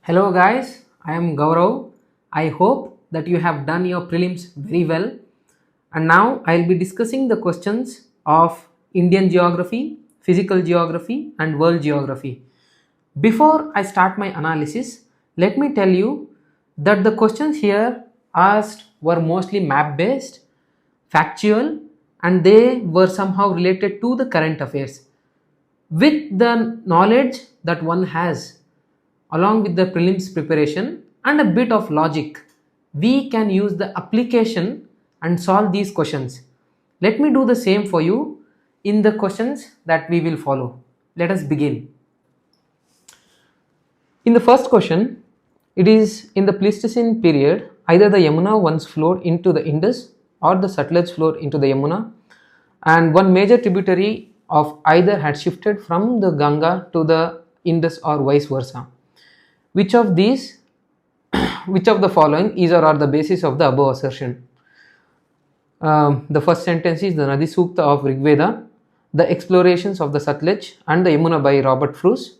Hello guys, I am Gaurav. I hope that you have done your prelims very well. And now I'll be discussing the questions of Indian geography, physical geography and world geography. Before I start my analysis, let me tell you that the questions here asked were mostly map based, factual, and they were somehow related to the current affairs. With the knowledge that one has, along with the prelims preparation and a bit of logic, we can use the application and solve these questions. Let me do the same for you in the questions that we will follow. Let us begin. In the first question, it is in the Pleistocene period, either the Yamuna once flowed into the Indus or the Sutlej flowed into the Yamuna, and one major tributary of either had shifted from the Ganga to the Indus or vice versa. Which of these, which of the following is or are the basis of the above assertion? The first sentence is the Nadi Sukta of Rigveda, the explorations of the Sutlej and the Yamuna by Robert Fruce,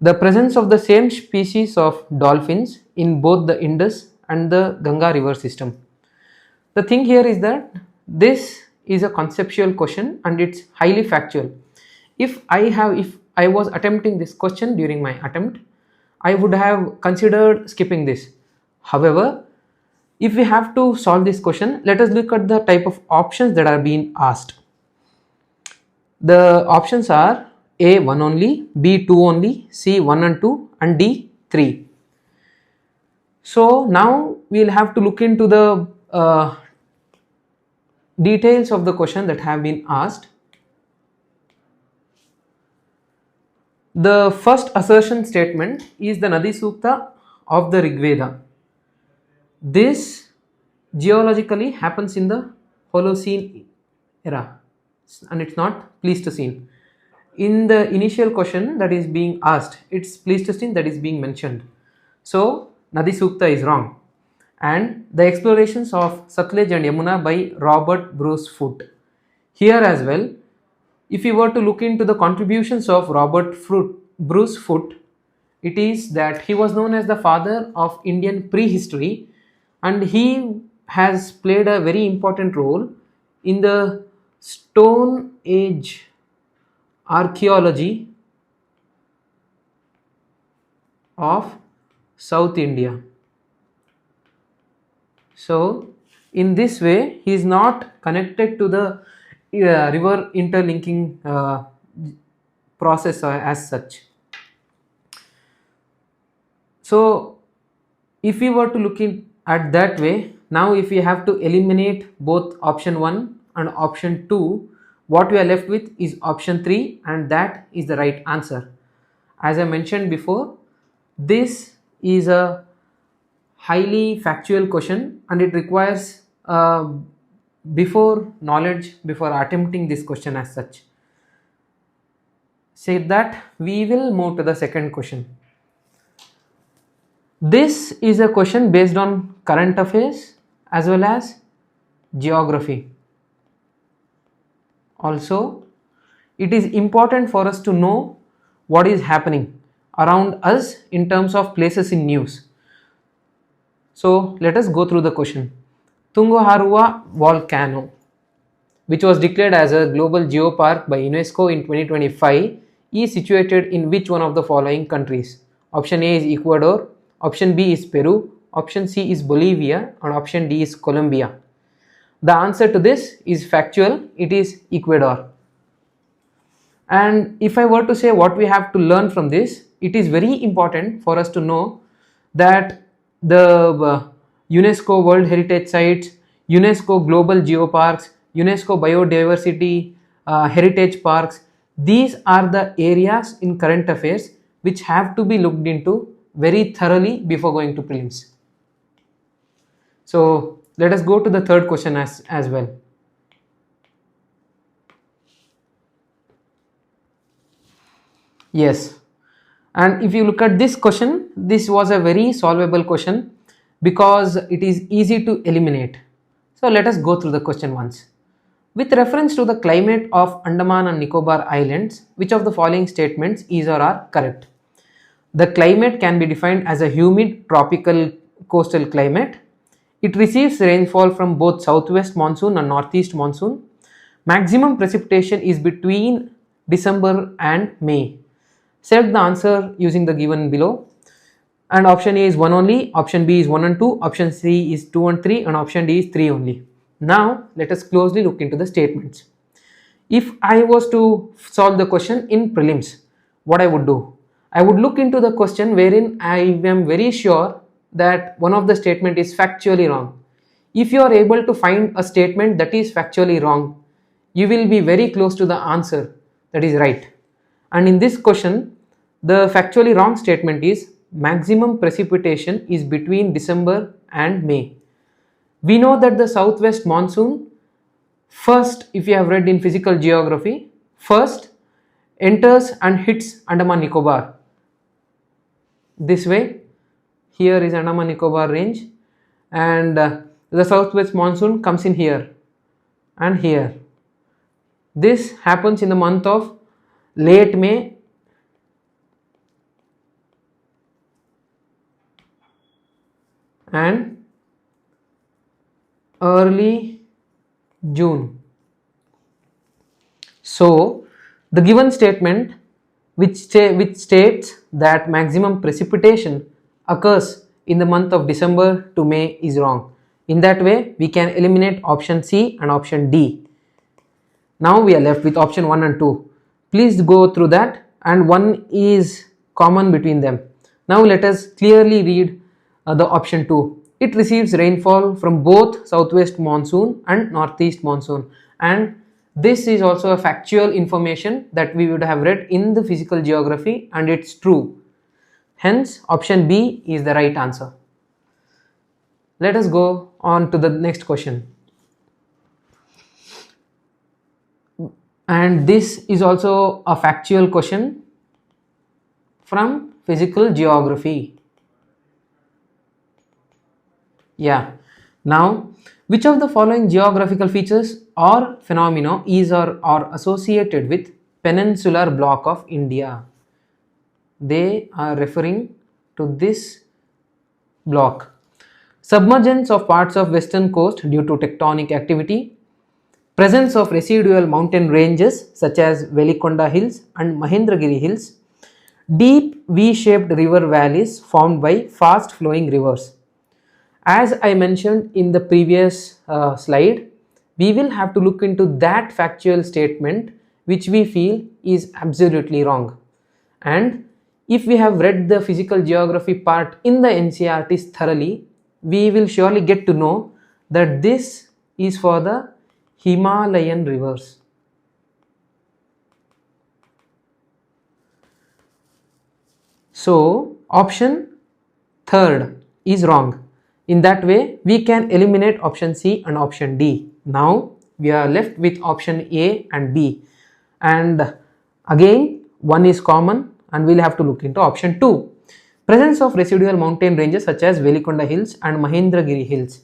the presence of the same species of dolphins in both the Indus and the Ganga river system. The thing here is that this is a conceptual question and it's highly factual. If I was attempting this question during my attempt, I would have considered skipping this. However, if we have to solve this question, let us look at the type of options that are being asked. The options are A 1 only, B 2 only, C 1 and 2 and D 3. So now we will have to look into the details of the question that have been asked. The first assertion statement is the Nadi Sukta of the Rigveda. This geologically happens in the Holocene era and it's not Pleistocene. In the initial question that is being asked, it's Pleistocene that is being mentioned. So Nadi Sukta is wrong. And the explorations of Sutlej and Yamuna by Robert Bruce Foote. Here as well, if we were to look into the contributions of Bruce Foote, it is that he was known as the father of Indian prehistory and he has played a very important role in the Stone Age archaeology of South India. So in this way he is not connected to the river interlinking process as such. So if we were to look at that way, now if we have to eliminate both option 1 and option 2, what we are left with is option 3 and that is the right answer. As I mentioned before, this is a highly factual question and it requires before attempting this question as such. Said that, we will move to the second question. This is a question based on current affairs as well as geography. Also, it is important for us to know what is happening around us in terms of places in news. So let us go through the question. Tungurahua volcano, which was declared as a global geopark by UNESCO in 2025, is situated in which one of the following countries? Option A is Ecuador, option B is Peru, option C is Bolivia and option D is Colombia. The answer to this is factual, it is Ecuador. And if I were to say what we have to learn from this, it is very important for us to know that the UNESCO World Heritage Sites, UNESCO Global Geoparks, UNESCO Biodiversity Heritage Parks, these are the areas in current affairs which have to be looked into very thoroughly before going to prelims. So let us go to the third question as well. Yes, and if you look at this question, this was a very solvable question because it is easy to eliminate. So let us go through the question once. With reference to the climate of Andaman and Nicobar Islands, which of the following statements is or are correct? The climate can be defined as a humid tropical coastal climate. It receives rainfall from both southwest monsoon and northeast monsoon. Maximum precipitation is between December and May. Select the answer using the given below. And option A is 1 only, option B is 1 and 2, option C is 2 and 3, and option D is 3 only. Now let us closely look into the statements. If I was to solve the question in prelims, what I would do? I would look into the question wherein I am very sure that one of the statement is factually wrong. If you are able to find a statement that is factually wrong, you will be very close to the answer that is right. And in this question, the factually wrong statement is maximum precipitation is between December and May. We know that the southwest monsoon, first, if you have read in physical geography, first enters and hits Andaman and Nicobar. This way, here is Andaman and Nicobar range, and the southwest monsoon comes in here and here. This happens in the month of late May and early June. So the given statement which states that maximum precipitation occurs in the month of December to May is wrong. In that way, we can eliminate option C and option D. Now we are left with option 1 and 2. Please go through that, and 1 is common between them. Now let us clearly read the option 2. It receives rainfall from both southwest monsoon and northeast monsoon, and this is also a factual information that we would have read in the physical geography, and it's true. Hence option B is the right answer. Let us go on to the next question. And this is also a factual question from physical geography. Yeah. Now, which of the following geographical features or phenomena is or are associated with peninsular block of India? They are referring to this block. Submergence of parts of western coast due to tectonic activity, presence of residual mountain ranges such as Velikonda Hills and Mahendragiri Hills, deep V-shaped river valleys formed by fast flowing rivers. As I mentioned in the previous slide, we will have to look into that factual statement which we feel is absolutely wrong. And if we have read the physical geography part in the NCERTs thoroughly, we will surely get to know that this is for the Himalayan rivers. So option 3rd is wrong. In that way, we can eliminate option C and option D. Now we are left with option A and B, and again 1 is common, and we'll have to look into option 2. Presence of residual mountain ranges such as Velikonda Hills and Mahendragiri Hills.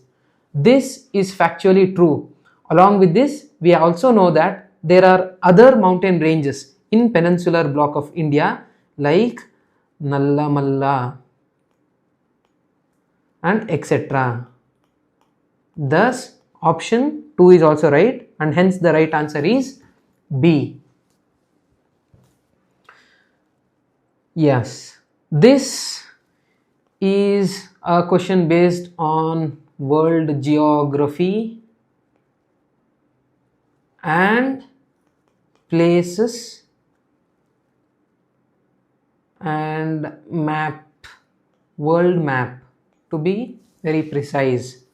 This is factually true. Along with this, we also know that there are other mountain ranges in peninsular block of India like Nallamalla and etc. Thus, option 2 is also right, and hence the right answer is B. Yes, this is a question based on world geography and places and map, world map, to be very precise.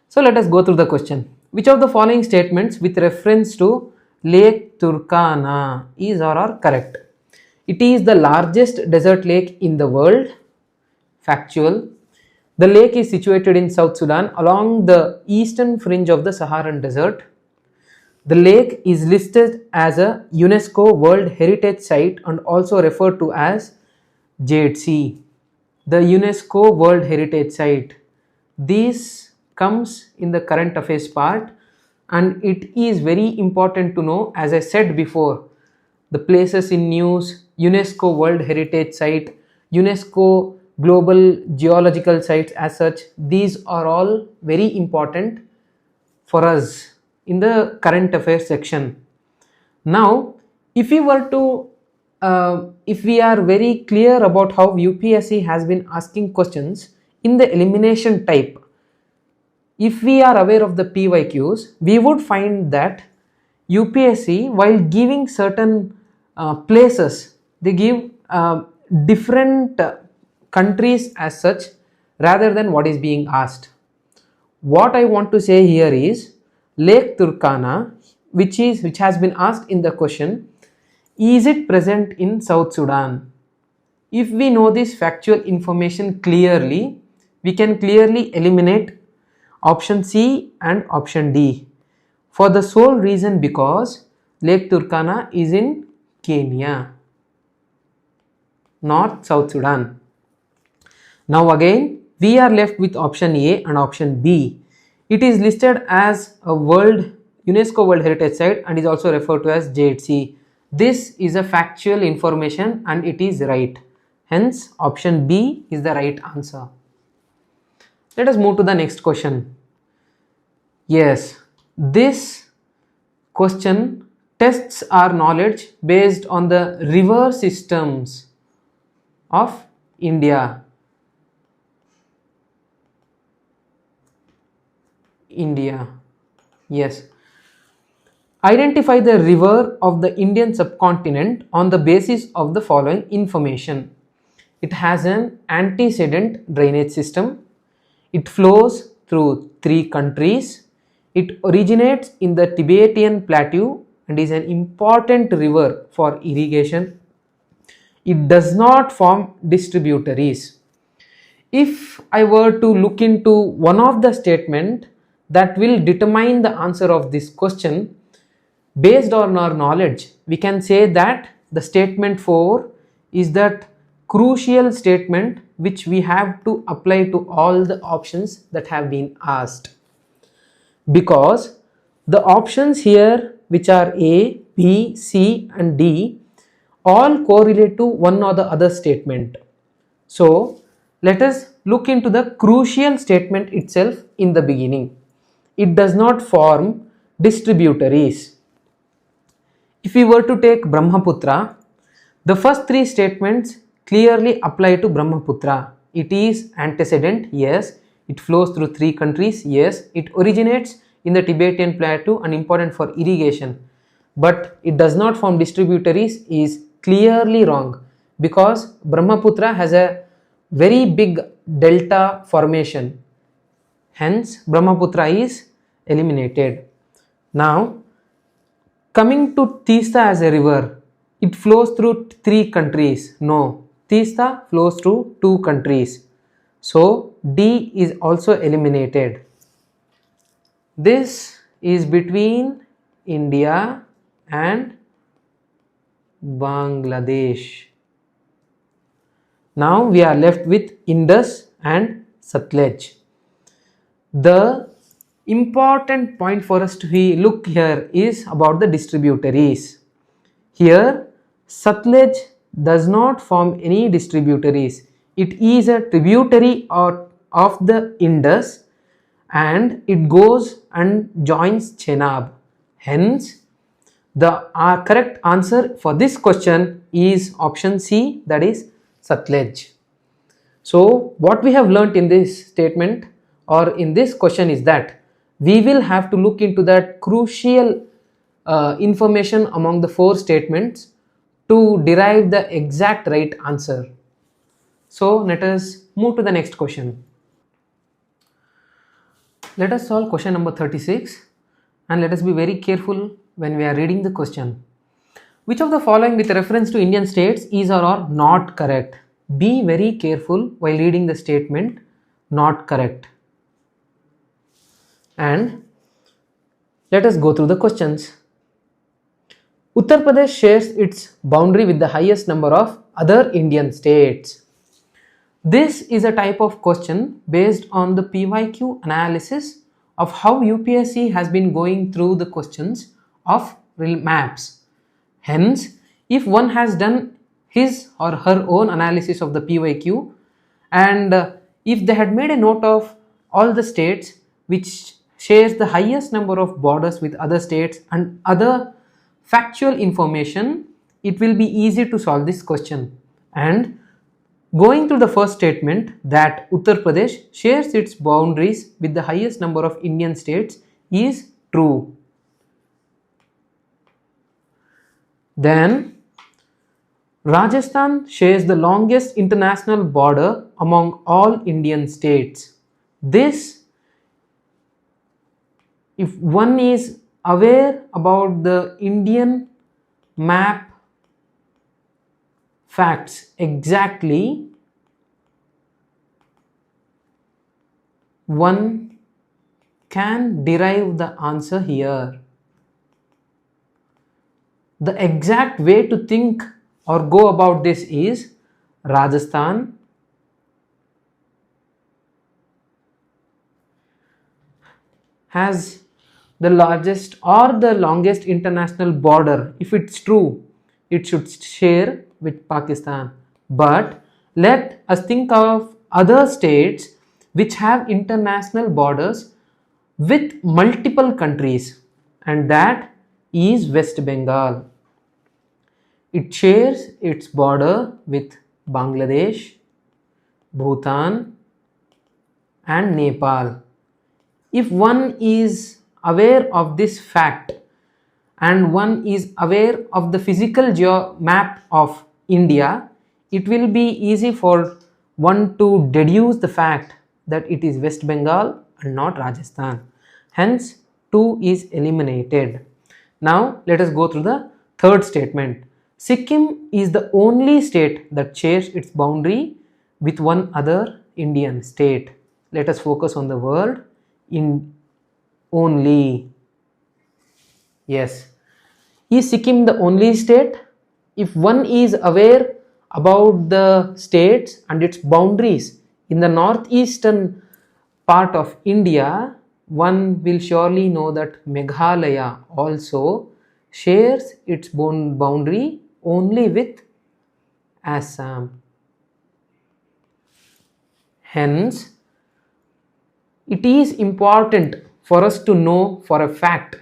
So let us go through the question. Which of the following statements with reference to Lake Turkana is or are correct? It is the largest desert lake in the world. Factual. The lake is situated in South Sudan along the eastern fringe of the Saharan Desert. The lake is listed as a UNESCO World Heritage Site and also referred to as Jade Sea. The UNESCO World Heritage Site. This comes in the current affairs part, and it is very important to know, as I said before, the places in news UNESCO World Heritage Site, UNESCO Global Geological Sites as such. These are all very important for us in the current affairs section. Now, if we were to, if we are very clear about how UPSC has been asking questions in the elimination type, if we are aware of the PYQs, we would find that UPSC, while giving certain places, they give different countries as such rather than what is being asked. What I want to say here is Lake Turkana, which has been asked in the question, is it present in South Sudan? If we know this factual information clearly, we can clearly eliminate option C and option D, for the sole reason because Lake Turkana is in Kenya, not South Sudan. Now again, we are left with option A and option B. It is listed as a UNESCO World Heritage Site and is also referred to as JHC. This is a factual information and it is right. Hence, option B is the right answer. Let us move to the next question. Yes, this question tests our knowledge based on the river systems of India. Yes. Identify the river of the Indian subcontinent on the basis of the following information. It has an antecedent drainage system. It flows through 3 countries. It originates in the Tibetan plateau and is an important river for irrigation. It does not form distributaries. If I were to look into one of the statement that will determine the answer of this question, based on our knowledge, we can say that the statement 4 is that crucial statement which we have to apply to all the options that have been asked. Because the options here, which are A, B, C and D, all correlate to one or the other statement. So let us look into the crucial statement itself in the beginning. It does not form distributaries. If we were to take Brahmaputra, the first 3 statements clearly apply to Brahmaputra. It is antecedent, yes. It flows through 3 countries, yes. It originates in the Tibetan plateau and important for irrigation. But it does not form distributaries is clearly wrong, because Brahmaputra has a very big delta formation. Hence, Brahmaputra is eliminated. Now, coming to Teesta as a river, it flows through 3 countries. No, Teesta flows through 2 countries. So, D is also eliminated. This is between India and Bangladesh. Now we are left with Indus and Sutlej. The important point for us to look here is about the distributaries. Here, Sutlej does not form any distributaries. It is a tributary of the Indus and it goes and joins Chenab. Hence, the correct answer for this question is option C, that is Sutlej. So, what we have learnt in this statement or in this question is that we will have to look into that crucial information among the 4 statements to derive the exact right answer. So, let us move to the next question. Let us solve question number 36 and let us be very careful when we are reading the question. Which of the following with reference to Indian states is or are not correct? Be very careful while reading the statement not correct. And let us go through the questions. Uttar Pradesh shares its boundary with the highest number of other Indian states. This is a type of question based on the PYQ analysis of how UPSC has been going through the questions of maps. Hence, if one has done his or her own analysis of the PYQ, and if they had made a note of all the states which shares the highest number of borders with other states and other factual information, it will be easy to solve this question. And going to the first statement that Uttar Pradesh shares its boundaries with the highest number of Indian states is true. Then Rajasthan shares the longest international border among all Indian states. This, if one is aware about the Indian map facts exactly, one can derive the answer here. The exact way to think or go about this is Rajasthan has the largest or the longest international border. If it's true, it should share with Pakistan. But let us think of other states which have international borders with multiple countries, and that is West Bengal. It shares its border with Bangladesh, Bhutan and Nepal. If one is aware of this fact and one is aware of the physical map of India, it will be easy for one to deduce the fact that it is West Bengal and not Rajasthan. Hence, 2 is eliminated. Now, let us go through the third statement. Sikkim is the only state that shares its boundary with one other Indian state. Let us focus on the word in only. Yes. Is Sikkim the only state? If one is aware about the states and its boundaries in the northeastern part of India, one will surely know that Meghalaya also shares its boundary only with Assam. Hence, it is important for us to know for a fact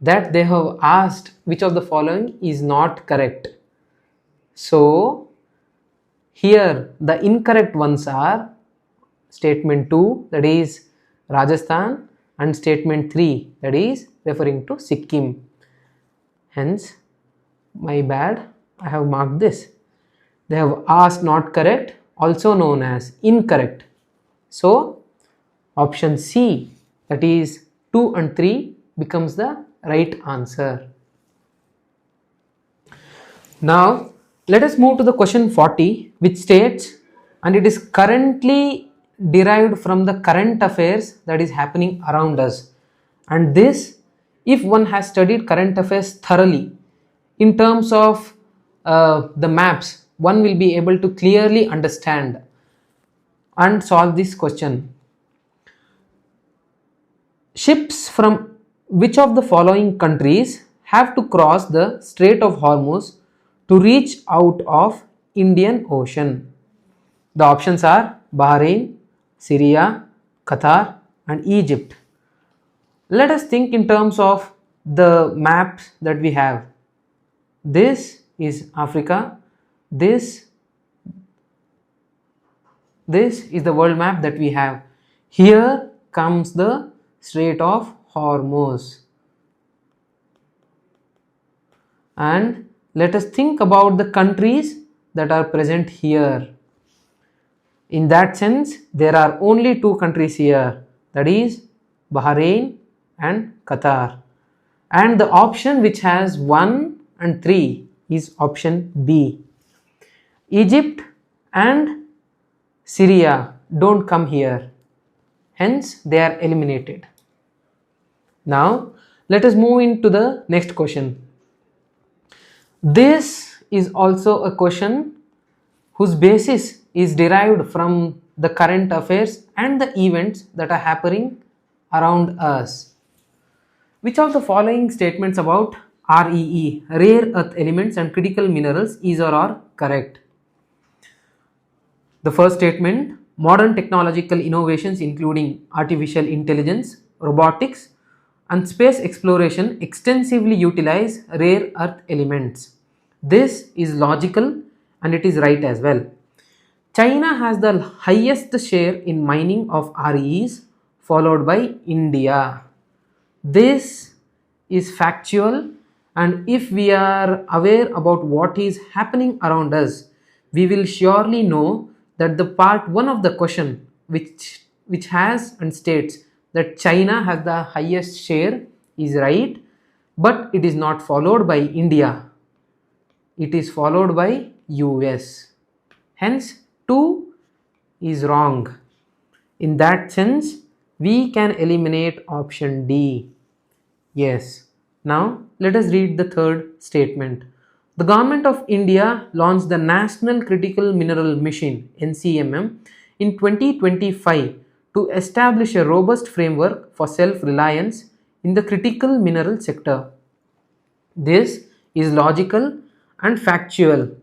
that they have asked which of the following is not correct. So, here the incorrect ones are statement 2, that is Rajasthan, and statement 3, that is referring to Sikkim. Hence, my bad, I have marked this. They have asked not correct, also known as incorrect. So, option C, that is 2 and 3, becomes the right answer. Now, let us move to the question 40, which states, and it is currently derived from the current affairs that is happening around us. And this, if one has studied current affairs thoroughly, in terms of the maps, one will be able to clearly understand and solve this question. Ships from which of the following countries have to cross the Strait of Hormuz to reach out of Indian Ocean? The options are Bahrain, Syria, Qatar and Egypt. Let us think in terms of the maps that we have. This is Africa. This is the world map that we have. Here comes the Strait of Hormuz. And let us think about the countries that are present here. In that sense, there are only 2 countries here, that is Bahrain and Qatar. And the option which has 1 and 3 is option B. Egypt and Syria don't come here. Hence, they are eliminated. Now, let us move into the next question. This is also a question whose basis is derived from the current affairs and the events that are happening around us. Which of the following statements about REE, rare earth elements and critical minerals, is or are correct. The first statement, modern technological innovations including artificial intelligence, robotics, and space exploration extensively utilize rare earth elements. This is logical and it is right as well. China has the highest share in mining of REs, followed by India. This is factual, and if we are aware about what is happening around us, we will surely know that the part 1 of the question, which has and states that China has the highest share, is right, but it is not followed by India. It is followed by US. Hence, 2 is wrong. In that sense, we can eliminate option D. Yes. Now, let us read the third statement. The Government of India launched the National Critical Mineral Mission (NCMM) in 2025 to establish a robust framework for self-reliance in the critical mineral sector. This is logical and factual.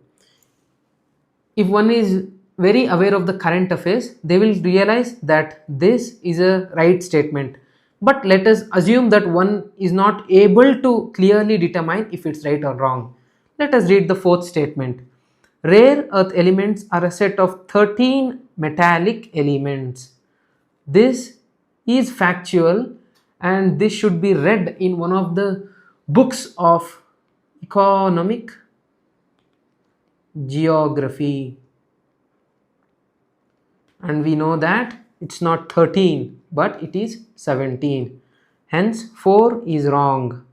If one is very aware of the current affairs, they will realize that this is a right statement. But let us assume that one is not able to clearly determine if it's right or wrong. Let us read the fourth statement. Rare earth elements are a set of 13 metallic elements. This is factual and this should be read in one of the books of economic geography. And we know that it's not 13 but it is 17. Hence 4 is wrong.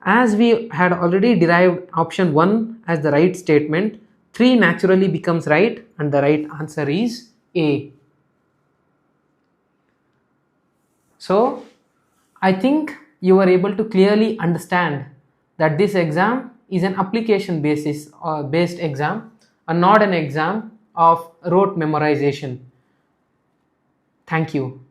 As we had already derived option 1 as the right statement, 3 naturally becomes right and the right answer is A. So I think you were able to clearly understand that this exam is an application based exam and not an exam of rote memorization. Thank you.